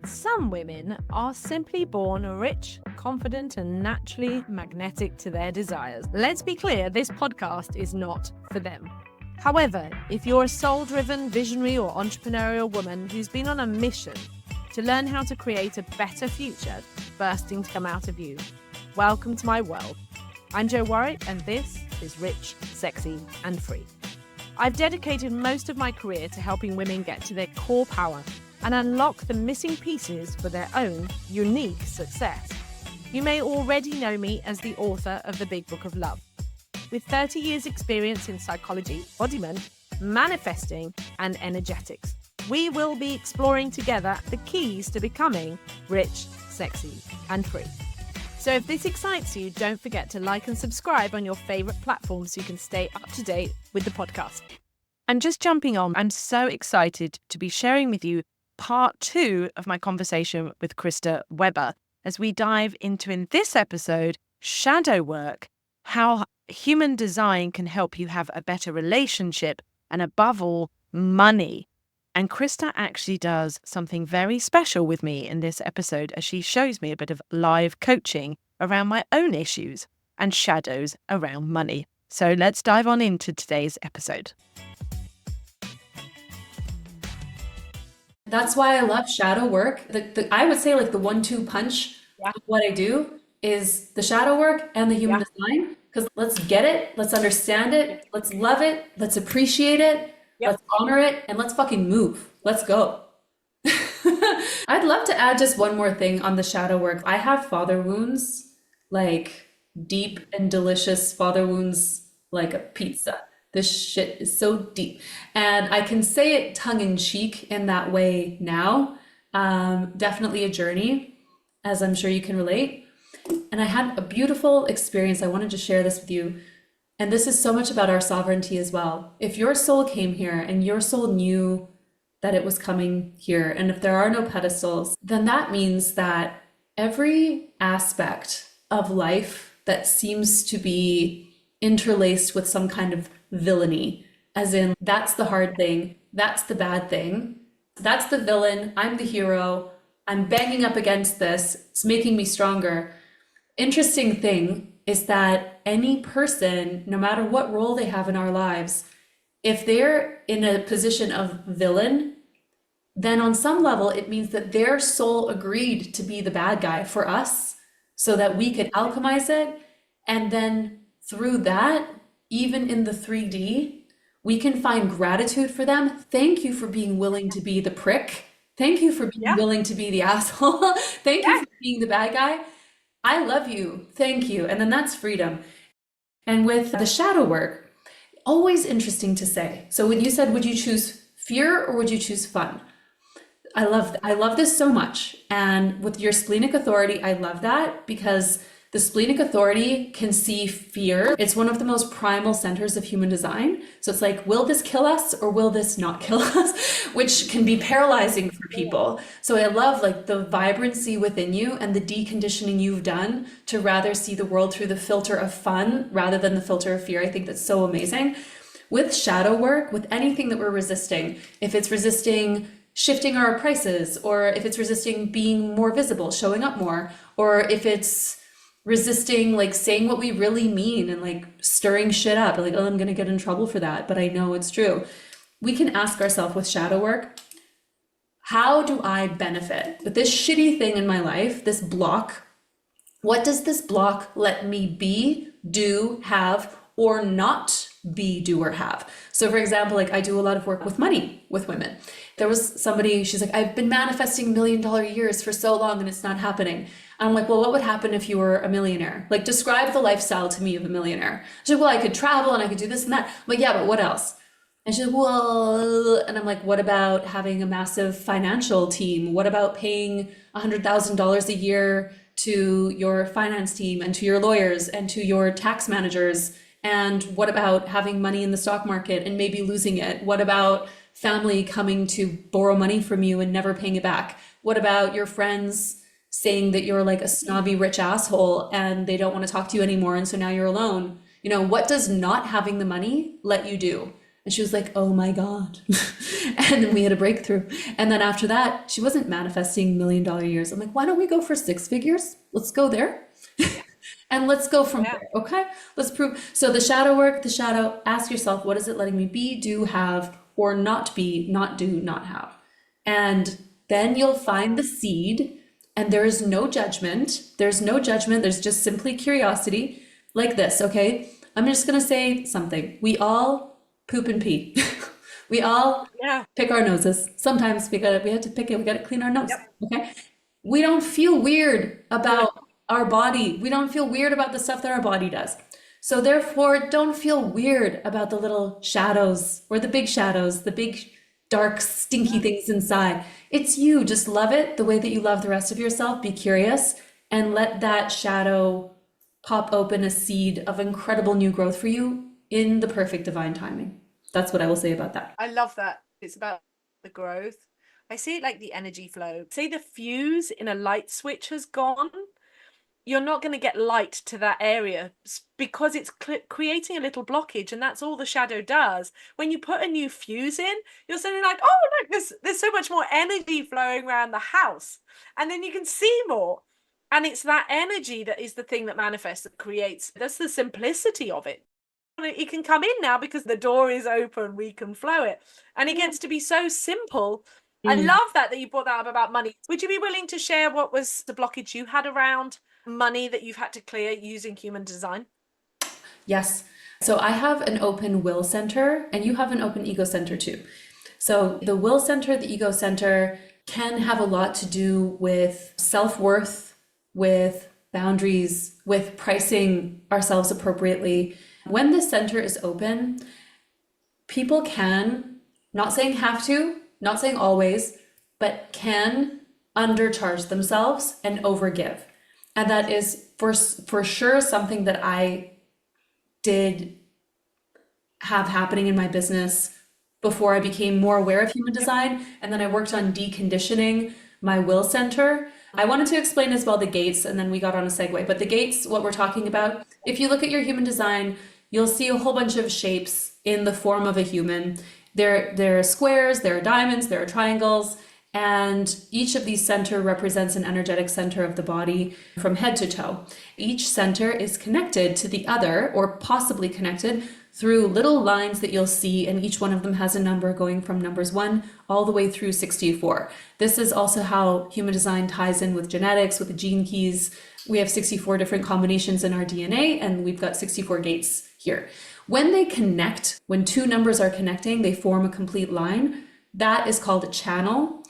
Some women are simply born rich, confident, and naturally magnetic to their desires. Let's be clear, this podcast is not for them. However, if you're a soul-driven, visionary, or entrepreneurial woman who's been on a mission to learn how to create a better future bursting to come out of you, welcome to my world. I'm Jo Warwick, and this is Rich, Sexy, and Free. I've dedicated most of my career to helping women get to their core power and unlock the missing pieces for their own unique success. You may already know me as the author of The Big Book of Love. With 30 years experience in psychology, embodiment, manifesting, and energetics, we will be exploring together the keys to becoming rich, sexy, and free. So if this excites you, don't forget to like and subscribe on your favorite platform so you can stay up to date with the podcast. And just jumping on, I'm so excited to be sharing with you part 2 of my conversation with Krista Weber as we dive into, in this episode, shadow work, how human design can help you have a better relationship and, above all, money. And Krista actually does something very special with me in this episode as she shows me a bit of live coaching around my own issues and shadows around money. So let's dive on into today's episode. That's why I love shadow work. I would say like the 1-2 punch of what I do is the shadow work and the human design. Because let's get it, let's understand it, let's love it, let's appreciate it, let's honor it, and let's fucking move. Let's go. I'd love to add just one more thing on the shadow work. I have father wounds, like deep and delicious father wounds, like a pizza. This shit is so deep. And I can say it tongue in cheek in that way now. Definitely a journey, as I'm sure you can relate. And I had a beautiful experience. I wanted to share this with you. And this is so much about our sovereignty as well. If your soul came here and your soul knew that it was coming here, and if there are no pedestals, then that means that every aspect of life that seems to be interlaced with some kind of villainy, as in that's the hard thing, that's the bad thing, that's the villain, I'm the hero, I'm banging up against this, it's making me stronger. Interesting thing is that any person, no matter what role they have in our lives, if they're in a position of villain, then on some level it means that their soul agreed to be the bad guy for us so that we could alchemize it. And then through that, even in the 3D, we can find gratitude for them. Thank you for being willing to be the prick. Thank you for being willing to be the asshole. Thank you for being the bad guy. I love you. Thank you. And then that's freedom. And with the shadow work, always interesting to say. So when you said, would you choose fear or would you choose fun? I love this so much. And with your splenic authority, I love that because the splenic authority can see fear. It's one of the most primal centers of human design. So it's like, will this kill us or will this not kill us? Which can be paralyzing for people. So I love like the vibrancy within you and the deconditioning you've done to rather see the world through the filter of fun rather than the filter of fear. I think that's so amazing. With shadow work, with anything that we're resisting, if it's resisting shifting our prices, or if it's resisting being more visible, showing up more, or if it's resisting like saying what we really mean and like stirring shit up, like, oh, I'm gonna get in trouble for that, but I know it's true. We can ask ourselves with shadow work, how do I benefit with this shitty thing in my life, this block? What does this block let me be, do, have, or not be, do, or have? So for example, like I do a lot of work with money with women. There was somebody, she's like, I've been manifesting $1 million years for so long and it's not happening. I'm like, well, what would happen if you were a millionaire? Like, describe the lifestyle to me of a millionaire. She's like, well, I could travel and I could do this and that. I'm like, yeah, but what else? And she's like, well, and I'm like, what about having a massive financial team? What about paying $100,000 a year to your finance team and to your lawyers and to your tax managers? And what about having money in the stock market and maybe losing it? What about family coming to borrow money from you and never paying it back? What about your friends saying that you're like a snobby rich asshole and they don't want to talk to you anymore and so now you're alone? You know, what does not having the money let you do? And she was like, oh my God. And then we had a breakthrough. And then after that, she wasn't manifesting $1 million years. I'm like, why don't we go for 6 figures? Let's go there. And let's go from there. Okay. Let's prove. So the shadow work, the shadow, ask yourself, what is it letting me be, do, have, or not be, not do, not have? And then you'll find the seed, and there is no judgment. There's no judgment. There's just simply curiosity, like this. Okay. I'm just going to say something. We all poop and pee. We all pick our noses. Sometimes we have to pick it. We got to clean our nose. Okay. We don't feel weird about our body. We don't feel weird about the stuff that our body does. So therefore, don't feel weird about the little shadows or the big shadows, the big dark, stinky things inside. It's you. Just love it the way that you love the rest of yourself. Be curious and let that shadow pop open a seed of incredible new growth for you in the perfect divine timing. That's what I will say about that. I love that. It's about the growth. I see it like the energy flow. Say the fuse in a light switch has gone. You're not going to get light to that area because it's creating a little blockage, and that's all the shadow does. When you put a new fuse in, you're suddenly like, oh, look, there's so much more energy flowing around the house, and then you can see more. And it's that energy that is the thing that manifests, that creates. That's the simplicity of it. It can come in now because the door is open, we can flow it, and it gets to be so simple. I love that you brought that up about money. Would you be willing to share what was the blockage you had around money that you've had to clear using human design? Yes. So I have an open will center, and you have an open ego center too. So the will center, the ego center can have a lot to do with self-worth, with boundaries, with pricing ourselves appropriately. When the center is open, people can, not saying have to, not saying always, but can undercharge themselves and overgive. And that is for sure something that I did have happening in my business before I became more aware of human design. And then I worked on deconditioning my will center. I wanted to explain as well the gates, and then we got on a segue. But the gates, what we're talking about, if you look at your human design, you'll see a whole bunch of shapes in the form of a human. There are squares, there are diamonds, there are triangles, and each of these center represents an energetic center of the body from head to toe. Each center is connected to the other, or possibly connected, through little lines that you'll see, and each one of them has a number going from numbers 1 all the way through 64. This is also how human design ties in with genetics, with the gene keys. We have 64 different combinations in our DNA, and we've got 64 gates here. When they connect, when two numbers are connecting, they form a complete line. That is called a channel.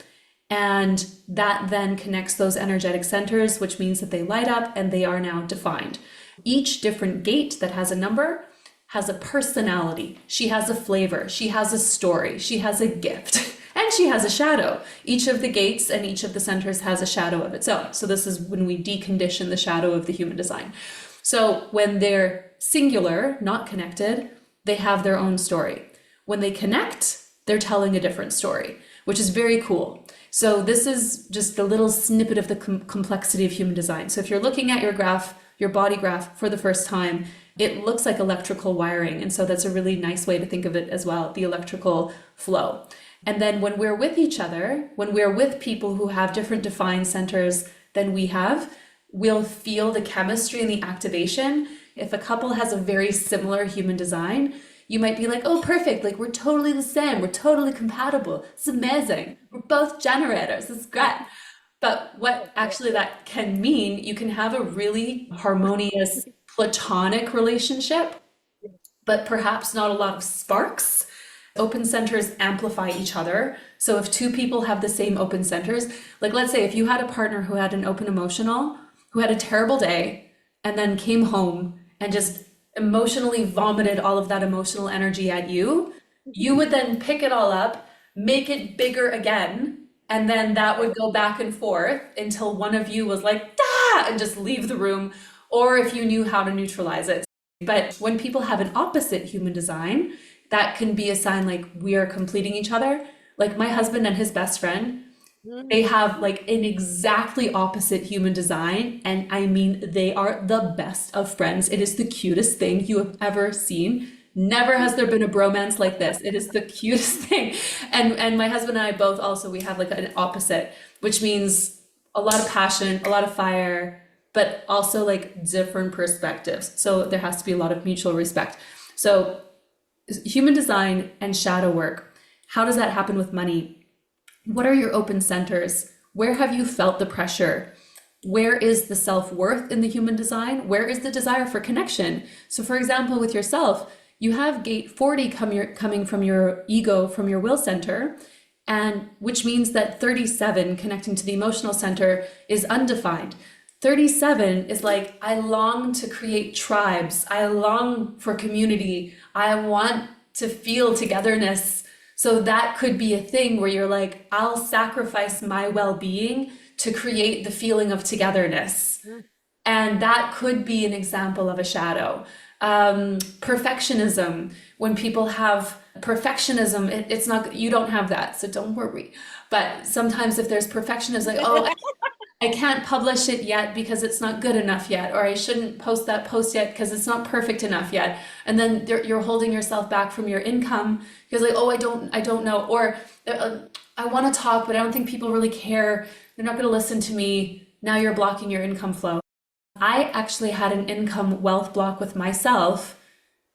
And that then connects those energetic centers, which means that they light up and they are now defined. Each different gate that has a number has a personality. She has a flavor. She has a story. She has a gift. And she has a shadow. Each of the gates and each of the centers has a shadow of its own. So this is when we decondition the shadow of the human design. So when they're singular, not connected, they have their own story. When they connect, they're telling a different story, which is very cool. So this is just a little snippet of the complexity of human design. So if you're looking at your graph, your body graph for the first time, it looks like electrical wiring. And so that's a really nice way to think of it as well, the electrical flow. And then when we're with each other, when we're with people who have different defined centers than we have, we'll feel the chemistry and the activation. If a couple has a very similar human design, you might be like, oh, perfect. Like, we're totally the same. We're totally compatible. It's amazing. We're both generators. It's great. But what actually that can mean, you can have a really harmonious platonic relationship, but perhaps not a lot of sparks. Open centers amplify each other. So if two people have the same open centers, like let's say if you had a partner who had an open emotional, who had a terrible day, and then came home and just emotionally vomited all of that emotional energy at you, you would then pick it all up, make it bigger again, and then that would go back and forth until one of you was like, "Dah!" and just leave the room, or if you knew how to neutralize it. But when people have an opposite human design, that can be a sign like we are completing each other. Like my husband and his best friend, they have like an exactly opposite human design. And I mean, they are the best of friends. It is the cutest thing you have ever seen. Never has there been a bromance like this. It is the cutest thing. And my husband and I both also, we have like an opposite, which means a lot of passion, a lot of fire, but also like different perspectives. So there has to be a lot of mutual respect. So human design and shadow work, how does that happen with money? What are your open centers? Where have you felt the pressure? Where is the self-worth in the human design? Where is the desire for connection? So for example, with yourself, you have gate 40 coming from your ego, from your will center, and which means that 37, connecting to the emotional center, is undefined. 37 is like, I long to create tribes. I long for community. I want to feel togetherness. So that could be a thing where you're like, I'll sacrifice my well-being to create the feeling of togetherness. And that could be an example of a shadow. Perfectionism, when people have perfectionism, it's not, you don't have that, so don't worry. But sometimes if there's perfectionism, like, oh, I can't publish it yet because it's not good enough yet, or I shouldn't post that post yet because it's not perfect enough yet. And then you're holding yourself back from your income because like, oh, I don't know, or I want to talk, but I don't think people really care. They're not going to listen to me. Now you're blocking your income flow. I actually had an income wealth block with myself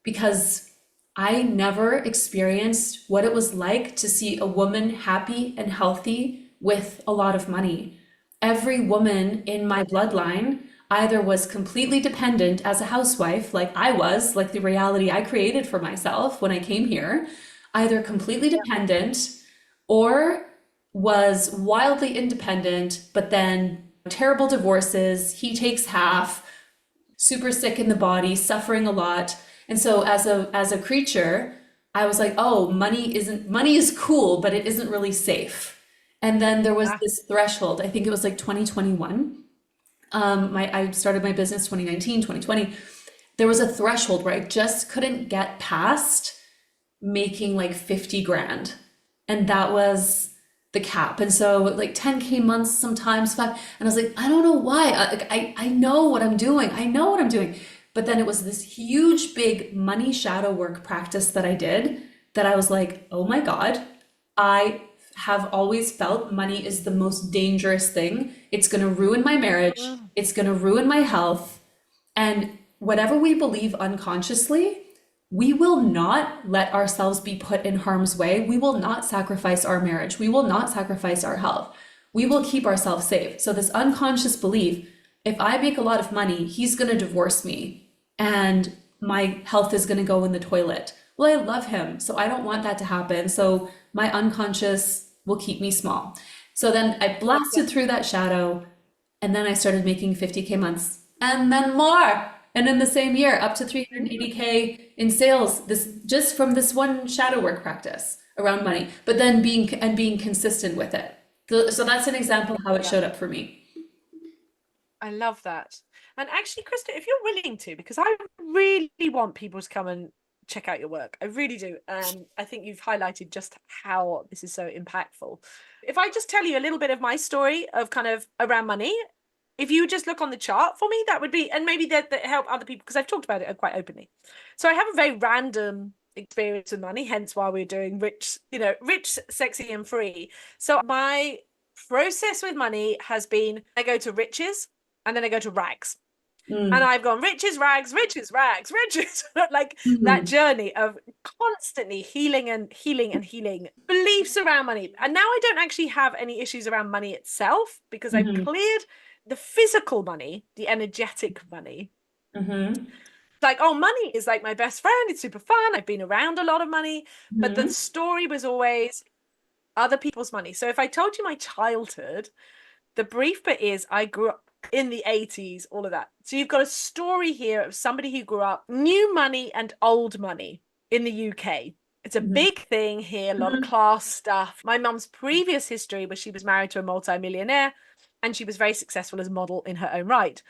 because I never experienced what it was like to see a woman happy and healthy with a lot of money. Every woman in my bloodline either was completely dependent as a housewife, like I was, like the reality I created for myself when I came here, either completely dependent or was wildly independent, but then terrible divorces, he takes half, super sick in the body, suffering a lot. And so as a creature, I was like, oh, money is cool, but it isn't really safe. And then there was this threshold. I think it was like 2021. I started my business 2019, 2020. There was a threshold where I just couldn't get past making like 50 grand. And that was the cap. And so like 10K months, sometimes five. And I was like, I don't know why. I know what I'm doing. I know what I'm doing. But then it was this huge, big money shadow work practice that I did that I was like, oh my God, I have always felt money is the most dangerous thing. It's going to ruin my marriage. It's going to ruin my health. And whatever we believe unconsciously, we will not let ourselves be put in harm's way. We will not sacrifice our marriage. We will not sacrifice our health. We will keep ourselves safe. So this unconscious belief, if I make a lot of money, he's going to divorce me and my health is going to go in the toilet. Well, I love him, so I don't want that to happen. So my unconscious will keep me small. So then I blasted through that shadow, and then I started making 50K months and then more. And in the same year, up to 380K in sales, this just from this one shadow work practice around money, but then being consistent with it. So that's an example of how it showed up for me. I love that. And actually, Krista, if you're willing to, because I really want people to come and check out your work. I really do. And I think you've highlighted just how this is so impactful. If I just tell you a little bit of my story of kind of around money, if you just look on the chart for me, that would be, and maybe that help other people, because I've talked about it quite openly. So I have a very random experience with money, hence why we're doing rich, sexy and free. So my process with money has been, I go to riches and then I go to rags. And I've gone riches, rags, riches, rags, riches, like that journey of constantly healing and healing and healing beliefs around money. And now I don't actually have any issues around money itself because I've cleared the physical money, the energetic money. Like, oh, money is like my best friend. It's super fun. I've been around a lot of money, but the story was always other people's money. So if I told you my childhood, the brief bit is I grew up in the 80s, all of that. So you've got a story here of somebody who grew up new money and old money in the UK. It's a big thing here, a lot of class stuff. My mum's previous history was she was married to a multimillionaire and she was very successful as a model in her own right.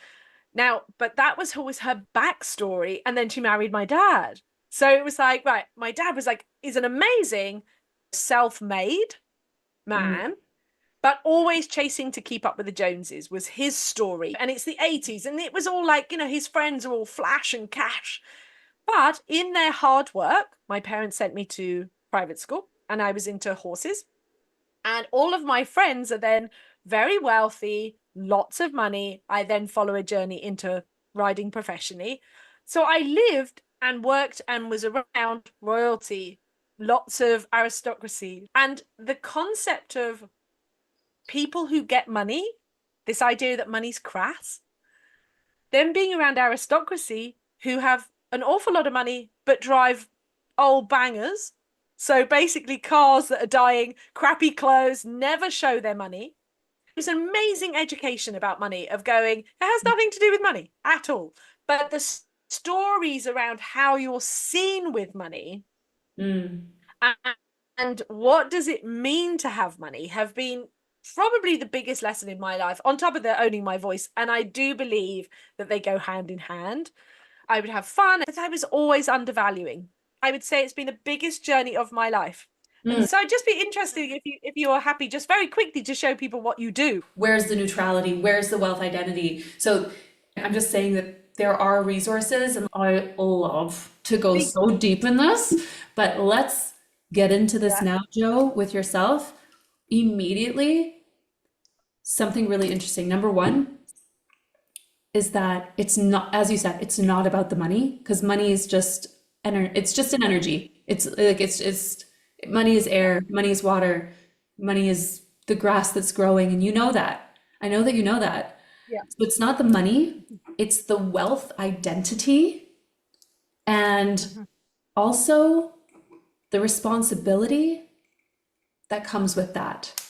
Now, but that was always her backstory. And then she married my dad. So it was like, right, my dad was like, is an amazing self-made man, but always chasing to keep up with the Joneses was his story. And it's the 80s. And it was all like, his friends are all flash and cash. But in their hard work, my parents sent me to private school and I was into horses. And all of my friends are then very wealthy, lots of money. I then follow a journey into riding professionally. So I lived and worked and was around royalty, lots of aristocracy. And the concept of people who get money, this idea that money's crass, then being around aristocracy who have an awful lot of money but drive old bangers. So basically cars that are dying, crappy clothes, never show their money. It's an amazing education about money of going, it has nothing to do with money at all. But the stories around how you're seen with money and what does it mean to have money have been probably the biggest lesson in my life, on top of the owning my voice. And I do believe that they go hand in hand. I would have fun, but I was always undervaluing. I would say it's been the biggest journey of my life. And so I'd just be interested if you are happy, just very quickly to show people what you do. Where's the neutrality? Where's the wealth identity? So I'm just saying that there are resources, and I love to go so deep in this, but let's get into this now, Jo, with yourself. Immediately, something really interesting. Number one is that it's not, as you said, it's not about the money, because money is just it's just an energy. It's like it's money is air, money is water, money is the grass that's growing, and you know that. I know that you know that. Yeah. So it's not the money, it's the wealth identity, and also the responsibility that comes with that.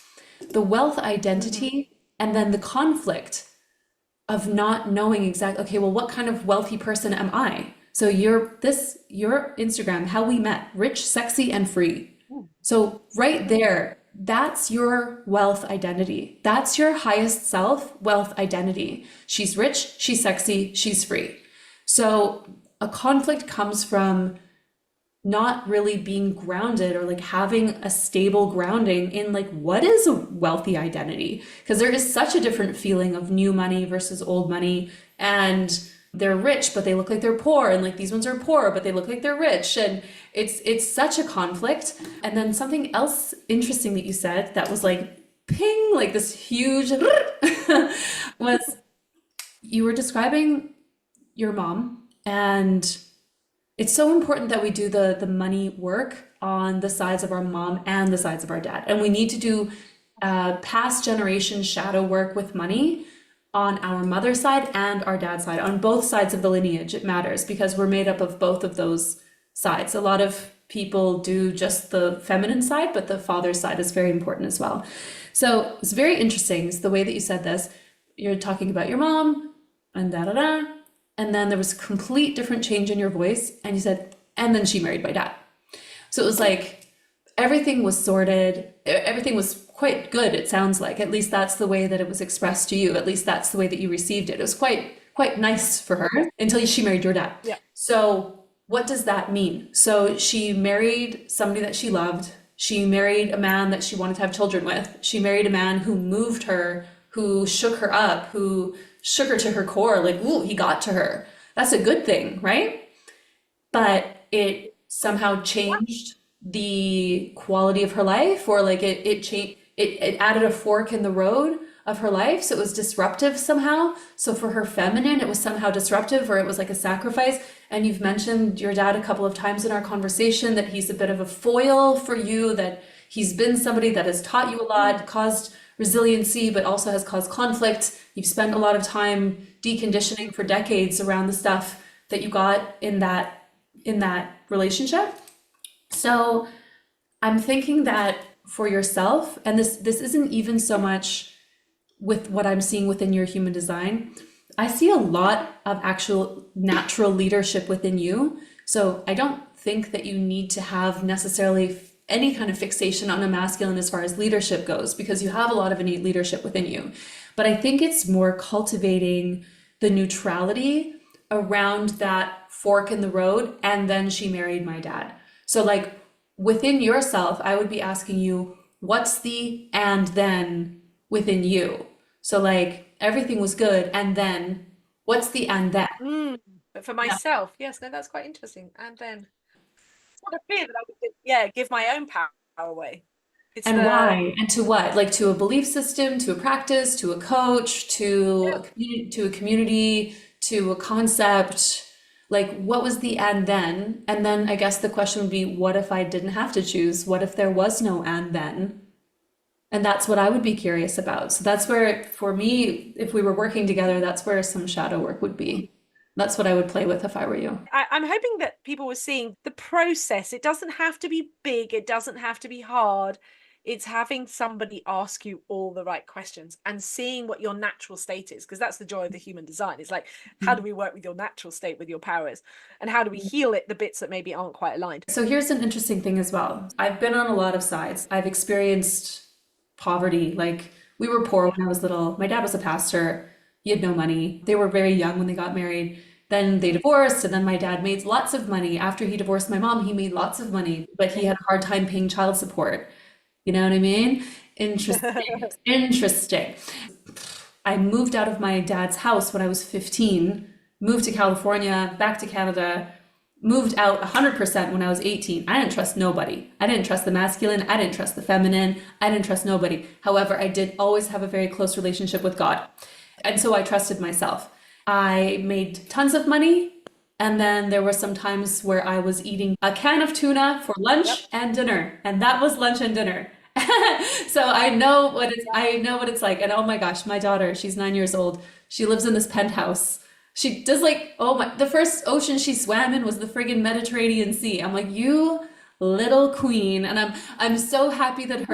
The wealth identity, and then the conflict of not knowing exactly, okay, well, what kind of wealthy person am I? So your Instagram, how we met, rich, sexy, and free. So right there, that's your wealth identity. That's your highest self wealth identity. She's rich, she's sexy, she's free. So a conflict comes from not really being grounded, or like having a stable grounding in like, what is a wealthy identity? Because there is such a different feeling of new money versus old money, and they're rich but they look like they're poor, and like these ones are poor but they look like they're rich, and it's such a conflict. And then something else interesting that you said that was like ping, like this huge was you were describing your mom, and it's so important that we do the money work on the sides of our mom and the sides of our dad. And we need to do past generation shadow work with money on our mother's side and our dad's side, on both sides of the lineage. It matters because we're made up of both of those sides. A lot of people do just the feminine side, but the father's side is very important as well. So it's very interesting. It's the way that you said this. You're talking about your mom and da-da-da. And then there was a complete different change in your voice. And you said, and then she married my dad. So it was like, everything was sorted. Everything was quite good. It sounds like, at least that's the way that it was expressed to you. At least that's the way that you received it. It was quite nice for her until she married your dad. Yeah. So what does that mean? So she married somebody that she loved. She married a man that she wanted to have children with. She married a man who moved her, who shook her up, who shook her to her core, like, ooh, he got to her. That's a good thing, right? But it somehow changed the quality of her life, or like it changed, it added a fork in the road of her life. So it was disruptive somehow. So for her feminine, it was somehow disruptive, or it was like a sacrifice. And you've mentioned your dad a couple of times in our conversation, that he's a bit of a foil for you, that he's been somebody that has taught you a lot, caused resiliency, but also has caused conflict. You've spent a lot of time deconditioning for decades around the stuff that you got in that relationship. So I'm thinking that for yourself, and this isn't even so much with what I'm seeing within your human design, I see a lot of actual natural leadership within you. So I don't think that you need to have necessarily any kind of fixation on a masculine as far as leadership goes, because you have a lot of innate leadership within you. But I think it's more cultivating the neutrality around that fork in the road. And then she married my dad. So like within yourself, I would be asking you, what's the and then within you? So like everything was good, and then what's the and then? But for myself, yes, no, that's quite interesting. And then it's not a fear that I would, yeah, give my own power away. It's And the, why? And to what? Like to a belief system, to a practice, to a coach, yeah, to a community, to a concept. Like what was the and then? And then I guess the question would be, what if I didn't have to choose? What if there was no and then? And that's what I would be curious about. So that's where, for me, if we were working together, that's where some shadow work would be. That's what I would play with if I were you. I'm hoping that people were seeing the process. It doesn't have to be big, it doesn't have to be hard. It's having somebody ask you all the right questions and seeing what your natural state is, because that's the joy of the human design. It's like, how do we work with your natural state, with your powers, and how do we heal it, the bits that maybe aren't quite aligned? So here's an interesting thing as well. I've been on a lot of sides. I've experienced poverty. Like we were poor when I was little. My dad was a pastor. He had no money. They were very young when they got married. Then they divorced, and then my dad made lots of money. After he divorced my mom, he made lots of money, but he had a hard time paying child support. You know what I mean? Interesting. Interesting. I moved out of my dad's house when I was 15, moved to California, back to Canada, moved out 100% when I was 18. I didn't trust nobody. I didn't trust the masculine. I didn't trust the feminine. I didn't trust nobody. However, I did always have a very close relationship with God. And so I trusted myself. I made tons of money. And then there were some times where I was eating a can of tuna for Yep. lunch and dinner. And that was lunch and dinner. So I know what it's like. And oh my gosh, my daughter, she's 9 years old. She lives in this penthouse. She does like, oh my, the first ocean she swam in was the friggin' Mediterranean Sea. I'm like, you little queen. And I'm so happy that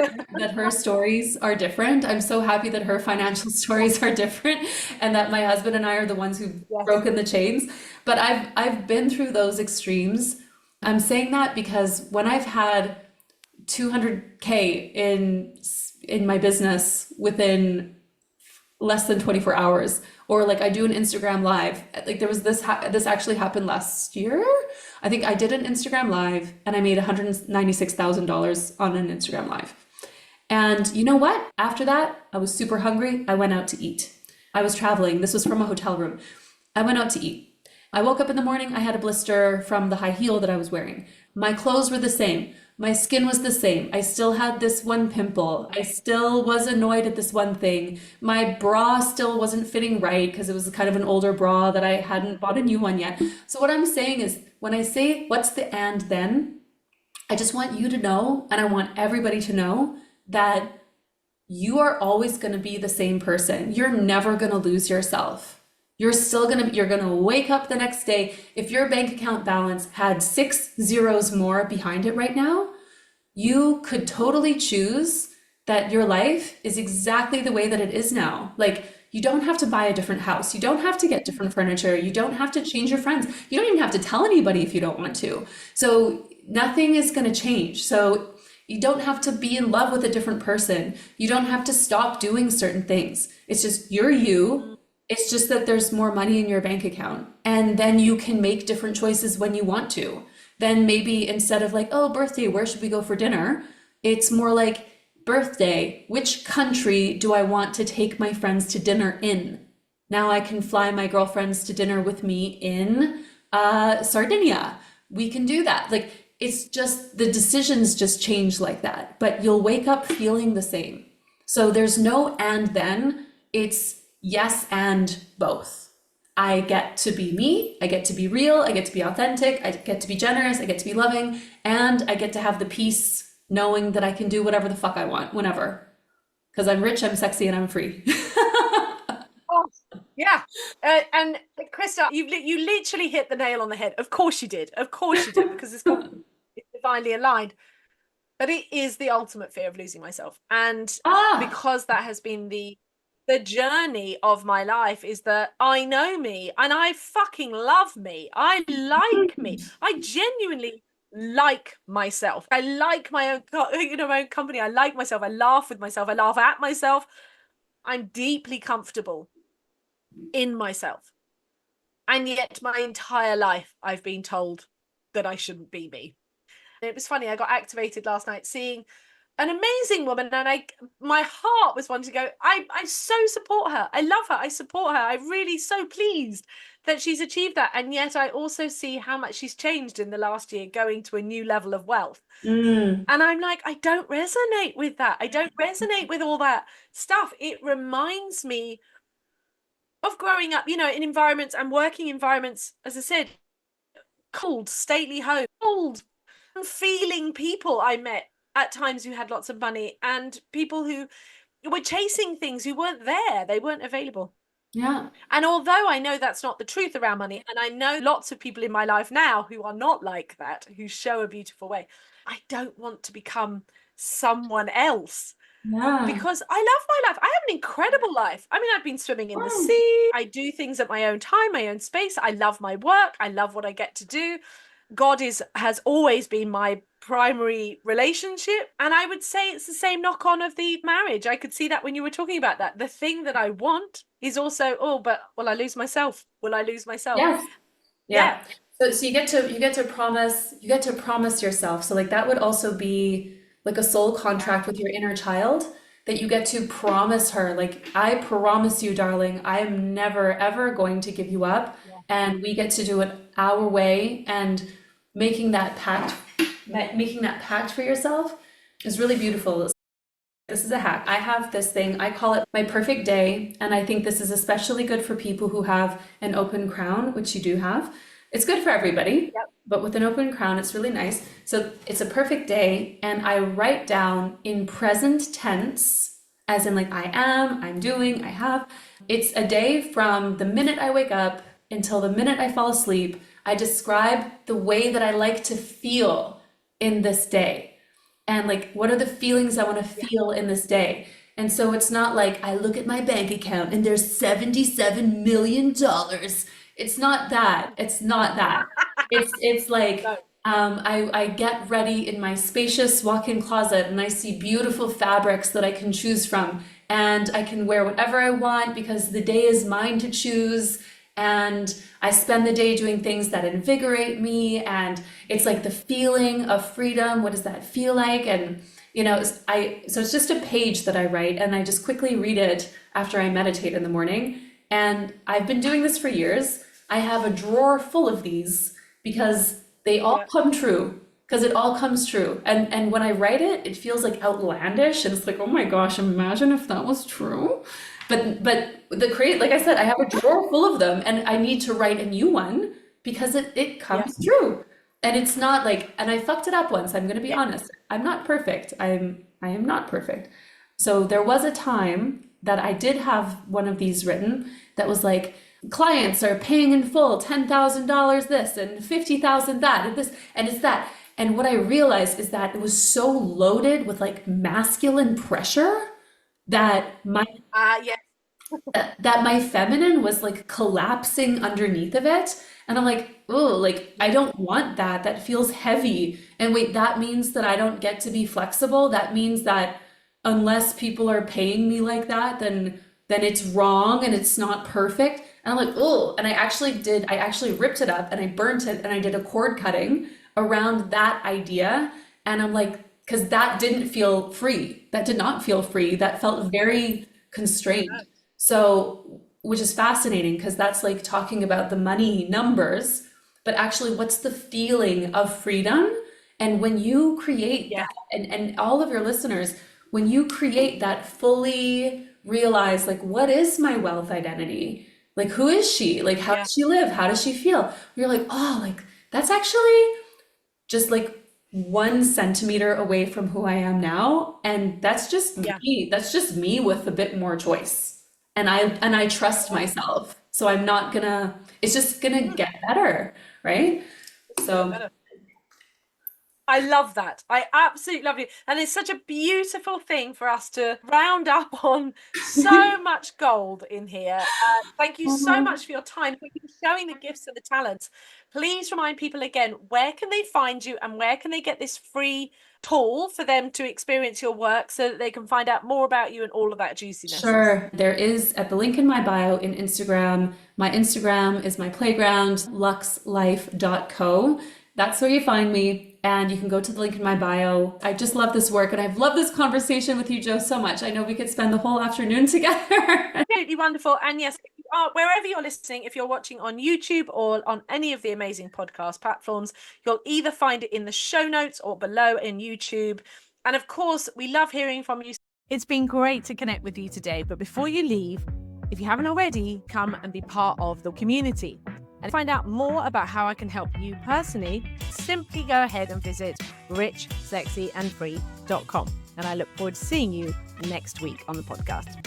her stories are different. I'm so happy that her financial stories are different and that my husband and I are the ones who've Yes. broken the chains. But I've been through those extremes. I'm saying that because when I've had 200K in my business within less than 24 hours, or like I do an Instagram live, like there was this actually happened last year. I think I did an Instagram live and I made $196,000 on an Instagram live. And you know what? After that, I was super hungry. I went out to eat. I was traveling. This was from a hotel room. I went out to eat. I woke up in the morning, I had a blister from the high heel that I was wearing. My clothes were the same. My skin was the same. I still had this one pimple. I still was annoyed at this one thing. My bra still wasn't fitting right because it was kind of an older bra that I hadn't bought a new one yet. So what I'm saying is when I say what's the and then, I just want you to know, and I want everybody to know that you are always going to be the same person. You're never going to lose yourself. You're going to wake up the next day. If your bank account balance had 6 zeros more behind it right now, you could totally choose that your life is exactly the way that it is now. Like, you don't have to buy a different house. You don't have to get different furniture. You don't have to change your friends. You don't even have to tell anybody if you don't want to. So nothing is going to change. So you don't have to be in love with a different person. You don't have to stop doing certain things. It's just you're you. It's just that there's more money in your bank account. And then you can make different choices when you want to. Then maybe instead of like, oh, birthday, where should we go for dinner? It's more like, birthday, which country do I want to take my friends to dinner in? Now I can fly my girlfriends to dinner with me in Sardinia. We can do that. Like, it's just the decisions just change like that, but you'll wake up feeling the same. So there's no and then, it's yes and both. I get to be me, I get to be real, I get to be authentic, I get to be generous, I get to be loving, and I get to have the peace knowing that I can do whatever the fuck I want, whenever. Because I'm rich, I'm sexy, and I'm free. Oh, yeah. And Krista, you literally hit the nail on the head. Of course you did. Of course you did, because this conversation is divinely aligned. But it is the ultimate fear of losing myself. And Ah, because that has been the journey of my life, is that I know me and I fucking love me. I like me. I genuinely like myself. I like my own, my own company. I like myself. I laugh with myself. I laugh at myself. I'm deeply comfortable in myself. And yet my entire life I've been told that I shouldn't be me. And it was funny, I got activated last night seeing an amazing woman, and my heart was wanting to go, I so support her. I love her. I support her. I'm really so pleased that she's achieved that. And yet I also see how much she's changed in the last year, going to a new level of wealth. And I'm like, I don't resonate with that. I don't resonate with all that stuff. It reminds me of growing up, in environments and working environments, as I said, cold, stately home, cold, feeling people I met at times who had lots of money, and people who were chasing things who weren't there. They weren't available. Yeah. And although I know that's not the truth around money, and I know lots of people in my life now who are not like that, who show a beautiful way, I don't want to become someone else. Yeah. Because I love my life. I have an incredible life. I mean, I've been swimming in the sea. I do things at my own time, my own space. I love my work. I love what I get to do. God has always been my primary relationship. And I would say it's the same knock on of the marriage. I could see that when you were talking about that. The thing that I want is also, but will I lose myself? Will I lose myself? Yes. Yeah. So you get to promise yourself. So like that would also be like a soul contract with your inner child, that you get to promise her, like, I promise you, darling, I am never ever going to give you up. And we get to do it our way, and making that pact for yourself is really beautiful. This is a hack. I have this thing, I call it my perfect day, and I think this is especially good for people who have an open crown, which you do have. It's good for everybody, but with an open crown, it's really nice. So it's a perfect day, and I write down in present tense, as in like I am, I'm doing, I have. It's a day from the minute I wake up until the minute I fall asleep. I describe the way that I like to feel in this day. And like, what are the feelings I want to feel in this day? And so it's not like I look at my bank account and there's $77 million. It's not that. It's not that. It's like I get ready in my spacious walk-in closet and I see beautiful fabrics that I can choose from, and I can wear whatever I want because the day is mine to choose. And I spend the day doing things that invigorate me, and it's like the feeling of freedom. What does that feel like? And so it's just a page that I write, and I just quickly read it after I meditate in the morning. And I've been doing this for years. I have a drawer full of these because they all come true. Because it all comes true. And when I write it, it feels like outlandish, and it's like, oh my gosh, imagine if that was true. But like I said, I have a drawer full of them, and I need to write a new one because it comes true. And it's not like, and I fucked it up once, I'm gonna be honest. I'm not perfect. I am not perfect. So there was a time that I did have one of these written that was like, clients are paying in full $10,000 this and $50,000 that and this and it's that. And what I realized is that it was so loaded with like masculine pressure that that my feminine was like collapsing underneath of it. And I'm like, oh, like I don't want that. That feels heavy. And wait, that means that I don't get to be flexible. That means that unless people are paying me like that, then it's wrong and it's not perfect. And I'm like, oh, and I actually ripped it up and I burnt it and I did a cord cutting around that idea. And I'm like, because that didn't feel free. That did not feel free. That felt very constrained. So, which is fascinating because that's like talking about the money numbers, but actually what's the feeling of freedom? And when you create that, and all of your listeners, when you create that, fully realize like, what is my wealth identity? Like, who is she? Like, how does she live? How does she feel? You're like, oh, like that's actually just like 1 centimeter away from who I am now. And that's just me. That's just me with a bit more choice. And I trust myself. So I'm not gonna, it's just gonna get better, right? So I love that. I absolutely love you. And it's such a beautiful thing for us to round up on. So much gold in here. Thank you so much for your time. Thank you for showing the gifts and the talents. Please remind people again, where can they find you and where can they get this free tool for them to experience your work so that they can find out more about you and all of that juiciness? Sure. There is at the link in my bio in Instagram. My Instagram is my playground, luxelife.co. That's where you find me. and you can go to the link in my bio. I just love this work, and I've loved this conversation with you, Jo, so much. I know we could spend the whole afternoon together. Absolutely wonderful. And yes, if you are, wherever you're listening, if you're watching on YouTube or on any of the amazing podcast platforms, you'll either find it in the show notes or below in YouTube. And of course, we love hearing from you. It's been great to connect with you today. But before you leave, if you haven't already, come and be part of the community. And find out more about how I can help you personally, simply go ahead and visit richsexyandfree.com. And I look forward to seeing you next week on the podcast.